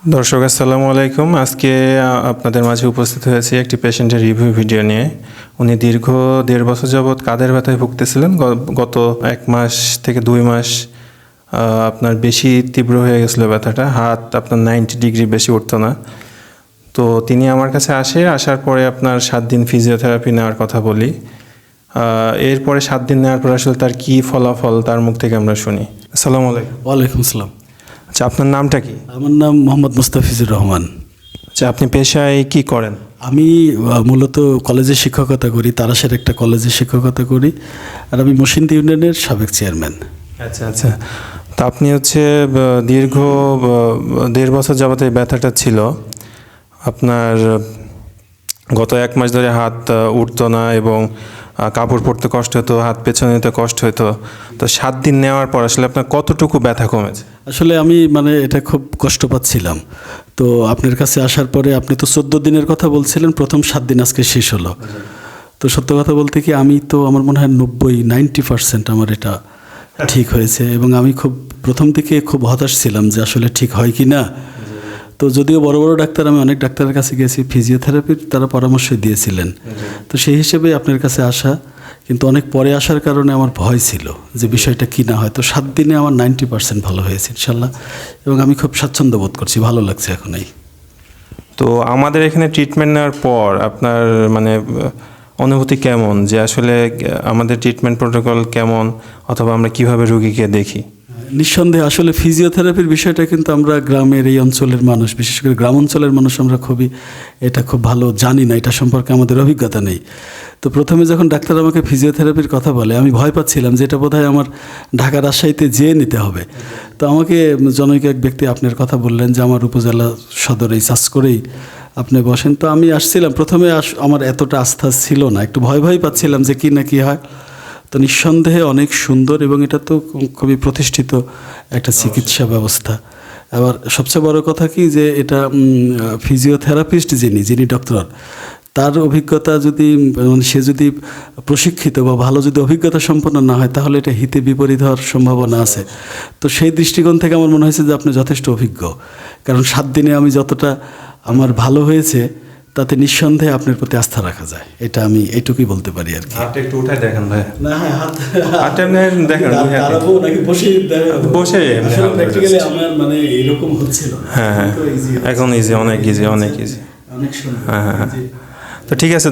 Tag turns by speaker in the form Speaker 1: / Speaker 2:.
Speaker 1: দর্শক আসসালামু আলাইকুম। আজকে আপনাদের মাঝে উপস্থিত হয়েছে একটি পেশেন্টের রিভিউ ভিডিও নিয়ে। উনি দীর্ঘ 1.5 বছর যাবৎ কাঁধের ব্যথায় ভুগতেছিলেন। গত 1 মাস থেকে 2 মাস আপনার বেশি তীব্র হয়ে গেছিলো ব্যথাটা। হাত আপনার 90 ডিগ্রি বেশি উঠতো না। তো তিনি আমার কাছে আসার পরে আপনার 7 দিন ফিজিওথেরাপি নেওয়ার কথা বলি। এরপরে 7 দিন নেওয়ার পর আসলে তার কী ফলাফল তার মুখ থেকে আমরা শুনি। আসসালামু আলাইকুম।
Speaker 2: ওয়ালাইকুম আসসালাম।
Speaker 1: আচ্ছা, আপনার নামটা কি?
Speaker 2: আমার নাম মোহাম্মদ মুস্তাফিজুর রহমান।
Speaker 1: আচ্ছা, আপনি পেশায় কি করেন?
Speaker 2: আমি মূলত কলেজে শিক্ষকতা করি, তারাশের একটা কলেজে শিক্ষকতা করি, আর আমি মসিন্দি ইউনিয়নের সাবেক চেয়ারম্যান।
Speaker 1: আচ্ছা আচ্ছা। তো আপনি হচ্ছে দীর্ঘ 1.5 বছর যাবত এই ব্যথাটা ছিল আপনার। গত 1 মাস ধরে হাত উঠতো না এবং কাপড় পরতে কষ্ট হতো, হাত পেছনে নিতে কষ্ট হতো। তো 7 দিন নেওয়ার পর আসলে আপনার কতটুকু ব্যথা কমেছে?
Speaker 2: আসলে আমি এটা খুব কষ্ট পাচ্ছিলাম। তো আপনার কাছে আসার পরে আপনি তো 14 দিনের কথা বলছিলেন, প্রথম 7 দিন আজকে শেষ হলো। তো সত্য কথা বলতে কি, আমি তো আমার মনে হয় 90% আমার এটা ঠিক হয়েছে, এবং আমি খুব প্রথম দিকে খুব হতাশ ছিলাম যে আসলে ঠিক হয় কি না। তো যদিও বড় বড় ডাক্তার, আমি অনেক ডাক্তারের কাছে গেছি, ফিজিওথেরাপির তারা পরামর্শ দিয়েছিলেন। তো সেই হিসেবে আপনার কাছে আসা, কিন্তু অনেক পরে আসার কারণে আমার ভয় ছিল যে বিষয়টা কি না হয়। তো 7 দিনে আমার 90% ভালো হয়েছে ইনশাল্লাহ, এবং আমি খুব স্বাচ্ছন্দ্য বোধ করছি, ভালো লাগছে এখন।
Speaker 1: তো আমাদের এখানে ট্রিটমেন্ট নেওয়ার পর আপনার অনুভূতি কেমন, যে আসলে আমাদের ট্রিটমেন্ট প্রোটোকল কেমন, অথবা আমরা কিভাবে রোগীকে দেখি?
Speaker 2: নিঃসন্দেহে আসলে ফিজিওথেরাপির বিষয়টা কিন্তু আমরা গ্রামের এই অঞ্চলের মানুষ, বিশেষ করে গ্রাম অঞ্চলের মানুষ, আমরা এটা খুব ভালো জানি না, এটা সম্পর্কে আমাদের অভিজ্ঞতা নেই। তো প্রথমে যখন ডাক্তার আমাকে ফিজিওথেরাপির কথা বলে, আমি ভয় পাচ্ছিলাম যে এটা বোধহয় আমার ঢাকা রাজশাহীতে যেয়ে নিতে হবে। তো আমাকে জনৈক এক ব্যক্তি আপনার কথা বললেন যে আমার উপজেলা সদরে চাষ করেই আপনি বসেন। তো আমি আসছিলাম, প্রথমে আমার এতটা আস্থা ছিল না, একটু ভয় পাচ্ছিলাম যে কি না কি হয়। তো নিঃসন্দেহে অনেক সুন্দর, এবং এটা তো খুবই প্রতিষ্ঠিত একটা চিকিৎসা ব্যবস্থা। আবার সবচেয়ে বড় কথা কি, যে এটা ফিজিওথেরাপিস্ট যিনি ডক্টর, তার অভিজ্ঞতা যদি সে যদি প্রশিক্ষিত বা ভালো যদি অভিজ্ঞতা সম্পন্ন না হয়, তাহলে এটা হিতে বিপরীত হওয়ার সম্ভাবনা আছে। তো সেই দৃষ্টিকোণ থেকে আমার মনে হয়েছে যে আপনি যথেষ্ট অভিজ্ঞ, কারণ 7 দিনে আমি যতটা আমার ভালো হয়েছে, তাতে নিঃসন্দেহে আপনার প্রতি আস্থা রাখা যায়। এটা আমি এইটুকুই বলতে পারি আর কি।
Speaker 1: হাতটা একটু উঠাই দেখেন ভাই।
Speaker 2: না, হ্যাঁ,
Speaker 1: হাতটা দেখেন,
Speaker 2: দাঁড়াবো নাকি বসে প্র্যাকটিক্যালি আমার এরকম হচ্ছিল।
Speaker 1: হ্যাঁ হ্যাঁ, এখন ইজি, অনেক ইজি, অনেক ইজি।
Speaker 2: অনেক সুন্দর।
Speaker 1: হ্যাঁ হ্যাঁ হ্যাঁ। তো ঠিক আছে।